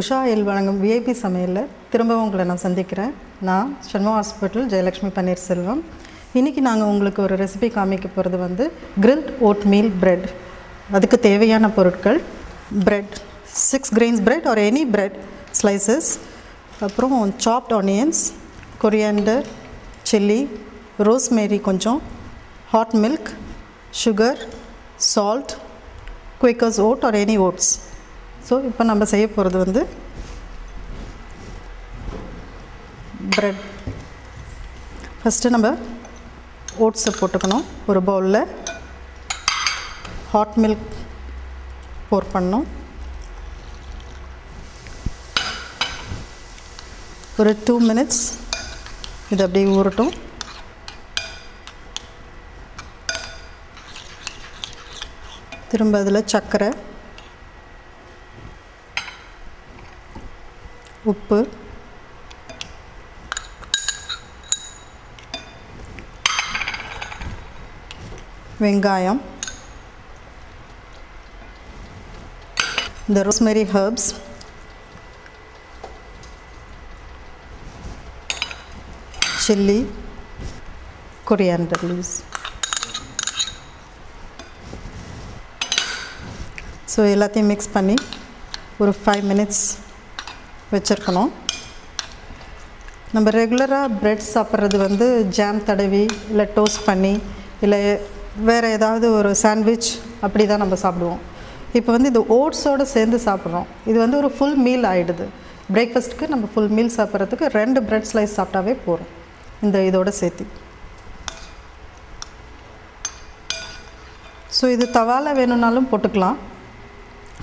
Usha L வழங்கும் VIP சமையலில் திரும்பவும் உங்களை நான் சந்திக்கிறேன். நான் ஷண்முகா ஹாஸ்பிட்டல் ஜெயலக்ஷ்மி பன்னீர்செல்வம். இன்றைக்கி நாங்கள் உங்களுக்கு ஒரு ரெசிபி காமிக்க போகிறது வந்து கிரில்ட் ஓட் மீல் பிரெட். அதுக்கு தேவையான பொருட்கள் bread, 6 grains bread or any bread slices, அப்புறம் soft onions, coriander, chilli, rosemary கொஞ்சம், hot milk, sugar, salt, Quakers oat or any oats. So இப்போ நம்ம செய்ய போகிறது வந்து பிரெட். ஃபஸ்ட்டு நம்ம ஓட்ஸை போட்டுக்கணும். ஒரு பவுலில் ஹாட் மில்க் போர் பண்ணணும். ஒரு 2 minutes இது அப்படியே ஊறட்டும். திரும்ப அதில் சர்க்கரை, உப்பு, வெங்காயம், இந்த rosemary herbs, chilli, coriander leaves. So எல்லாத்தையும் மிக்ஸ் பண்ணி ஒரு 5 minutes வச்சுருக்கணும். நம்ம ரெகுலராக ப்ரெட் சாப்பிட்றது வந்து ஜாம் தடவி இல்லை டோஸ்ட் பண்ணி இல்லை வேறு ஏதாவது ஒரு சாண்ட்விச் அப்படி தான் நம்ம சாப்பிடுவோம். இப்போ வந்து இது ஓட்ஸோடு சேர்ந்து சாப்பிட்றோம். இது வந்து ஒரு ஃபுல் மீல் ஆகிடுது. பிரேக்ஃபாஸ்ட்டுக்கு நம்ம ஃபுல் மீல் சாப்பிட்றதுக்கு 2 பிரெட் ஸ்லைஸ் சாப்பிட்டாவே போகிறோம் இந்த இதோடு சேர்த்து. ஸோ இது தவாவில் வேணும்னாலும் போட்டுக்கலாம்.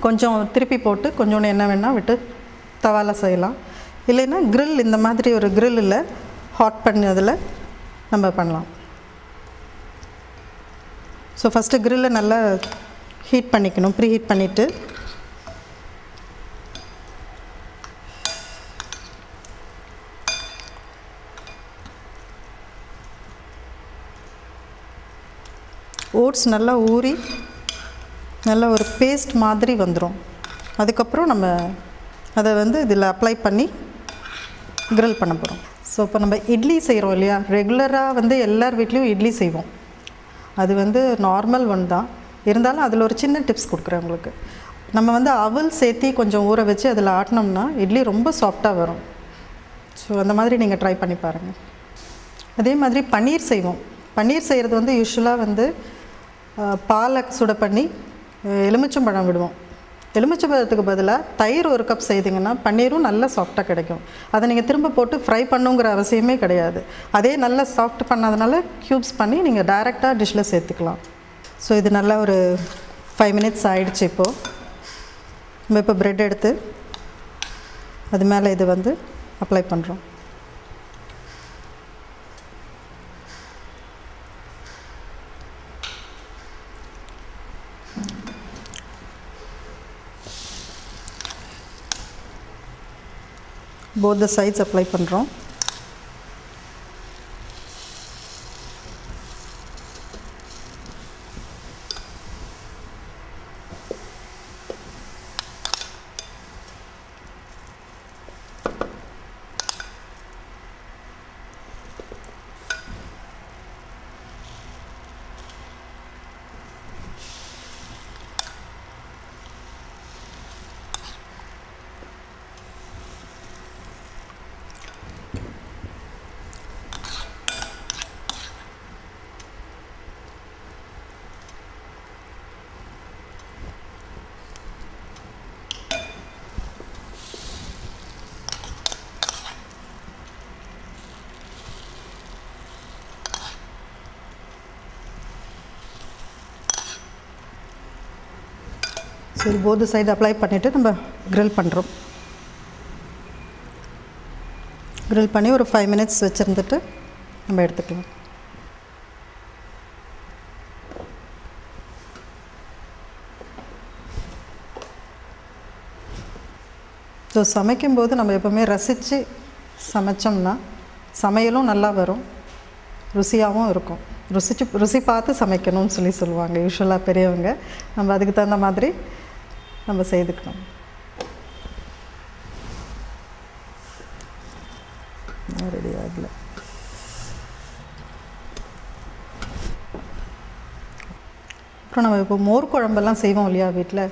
கொஞ்சம் திருப்பி போட்டு கொஞ்சோண்டு எண்ணெய் வேணால் விட்டு தவாவில் செய்யலாம். இல்லைன்னா க்ரில், இந்த மாதிரி ஒரு க்ரில்லில் ஹாட் பண்ணதில் நம்ம பண்ணலாம். ஸோ ஃபஸ்ட்டு க்ரில்லை நல்லா ஹீட் பண்ணிக்கணும். ப்ரீ ஹீட் பண்ணிவிட்டு ஓட்ஸ் நல்லா ஊறி நல்லா ஒரு பேஸ்ட் மாதிரி வந்துடும். அதுக்கப்புறம் நம்ம அதை வந்து இதில் அப்ளை பண்ணி க்ரில் பண்ண போகிறோம். ஸோ இப்போ நம்ம இட்லி செய்கிறோம் இல்லையா, ரெகுலராக வந்து எல்லார் வீட்லேயும் இட்லி செய்வோம். அது வந்து நார்மல் ஒன் தான். இருந்தாலும் அதில் ஒரு சின்ன டிப்ஸ் கொடுக்குறேன் உங்களுக்கு. நம்ம வந்து அவல் சேர்த்தி கொஞ்சம் ஊற வச்சு அதில் ஆட்டினோம்னா இட்லி ரொம்ப சாஃப்டாக வரும். ஸோ அந்த மாதிரி நீங்கள் ட்ரை பண்ணி பாருங்கள். அதே மாதிரி பன்னீர் செய்வோம். பன்னீர் செய்கிறது வந்து யூஸ்வலாக வந்து பாலை சுட பண்ணி எலுமிச்சம்பழம் விடுவோம். எலுமிச்சம்பழத்துக்கு பதிலாக தயிர் 1 கப் செய்திங்கன்னா பன்னீரும் நல்லா சாஃப்டாக கிடைக்கும். அதை நீங்கள் திரும்ப போட்டு ஃப்ரை பண்ணுங்கிற அவசியமே கிடையாது. அதே நல்லா சாஃப்ட் பண்ணாதனால க்யூப்ஸ் பண்ணி நீங்கள் டைரெக்டாக டிஷ்ஷில் சேர்த்துக்கலாம். ஸோ இது நல்லா ஒரு 5 minutes ஆகிடுச்சு. இப்போது நம்ம இப்போ ப்ரெட் எடுத்து அது மேலே இது வந்து அப்ளை பண்ணுறோம். both the sides apply பண்ணுறோம். சரி, போத் சைடு அப்ளை பண்ணிவிட்டு நம்ம க்ரில் பண்ணுறோம். க்ரில் பண்ணி ஒரு 5 minutes வச்சுருந்துட்டு நம்ம எடுத்துக்கலாம். ஸோ சமைக்கும்போது நம்ம எப்போவுமே ரசித்து சமைச்சோம்னா சமையலும் நல்லா வரும், ருசியாகவும் இருக்கும். ருசி பார்த்து சமைக்கணும்னு சொல்லுவாங்க யூஸ்வலாக பெரியவங்க. நம்ம அதுக்கு தகுந்த மாதிரி நம்ம செய்துக்கணும். ரெடி ஆகல. அப்புறம் நம்ம இப்போ மோர் குழம்பெல்லாம் செய்வோம் இல்லையா வீட்டில்,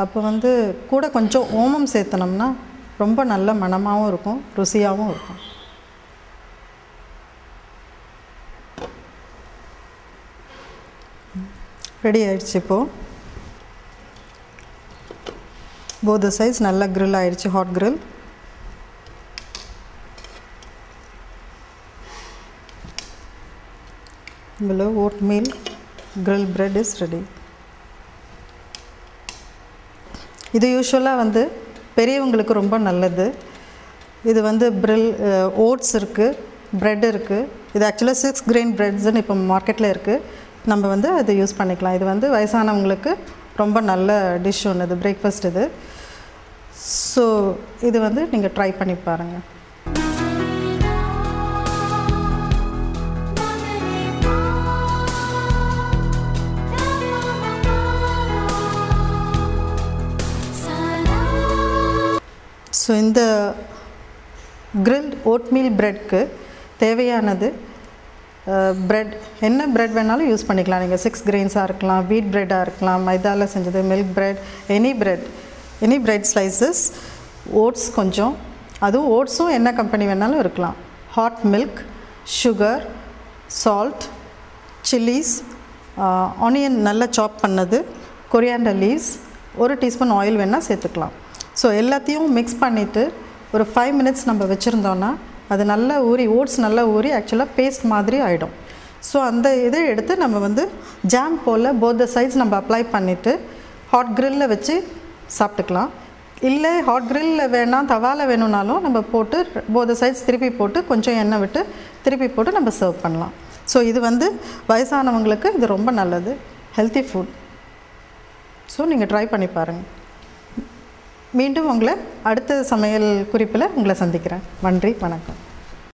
அப்போ வந்து கூட கொஞ்சம் ஓமம் சேர்த்தனோம்னா ரொம்ப நல்ல மணமாகவும் இருக்கும், ருசியாகவும் இருக்கும். ரெடி ஆயிடுச்சு. இப்போது போத் சைஸ் நல்லா grill ஆயிடுச்சு, hot grill. below oatmeal grill bread is ready. இது யூஷுவலாக வந்து பெரியவங்களுக்கு ரொம்ப நல்லது. இது வந்து ஓட்ஸ் இருக்குது, ப்ரெட் இருக்குது. இது ஆக்சுவலாக 6 grain breadsன்னு இப்போ மார்க்கெட்டில் இருக்குது. நம்ம வந்து அதை யூஸ் பண்ணிக்கலாம். இது வந்து வயசானவங்களுக்கு ரொம்ப நல்ல டிஷ் ஒன்று, இது பிரேக்ஃபாஸ்ட் இது. ஸோ இது வந்து நீங்கள் ட்ரை பண்ணி பாருங்கள். ஸோ இந்த கிரில்ட் ஓட்மீல் ப்ரெட்க்கு தேவையானது ப்ரெட், என்ன ப்ரெட் வேணாலும் யூஸ் பண்ணிக்கலாம். நீங்கள் 6 grains இருக்கலாம், வீட் ப்ரெட்டாக இருக்கலாம், மைதாவில் செஞ்சது, milk bread, any bread slices, oats கொஞ்சம், அதுவும் ஓட்ஸும் என்ன கம்பெனி வேணாலும் இருக்கலாம். Hot milk, sugar, salt, chillies, onion நல்லா சாப் பண்ணது, கொரியாண்டர் லீவ்ஸ், 1 டீஸ்பூன் ஆயில் வேணால் சேர்த்துக்கலாம். ஸோ எல்லாத்தையும் மிக்ஸ் பண்ணிவிட்டு ஒரு 5 minutes நம்ம வச்சுருந்தோன்னா அது நல்லா ஊறி, ஓட்ஸ் நல்லா ஊறி ஆக்சுவலாக பேஸ்ட் மாதிரி ஆகிடும். ஸோ அந்த இதை எடுத்து நம்ம வந்து ஜாம் போல் போத் சைட்ஸ் நம்ம அப்ளை பண்ணிவிட்டு ஹாட் கிரில்லில் வச்சு சாப்பிட்டுக்கலாம். இல்லை ஹாட் கிரில்லில் வேணாம், தவாவில் வேணும்னாலும் நம்ம போட்டு போத் சைட்ஸ் திருப்பி போட்டு கொஞ்சம் எண்ணெய் விட்டு திருப்பி போட்டு நம்ம சர்வ் பண்ணலாம். ஸோ இது வந்து வயசானவங்களுக்கு இது ரொம்ப நல்லது, ஹெல்த்தி ஃபுட். ஸோ நீங்கள் ட்ரை பண்ணி பாருங்கள். மீண்டும் உங்களை அடுத்த சமையல் குறிப்பில் உங்களை சந்திக்கிறேன். நன்றி, வணக்கம்.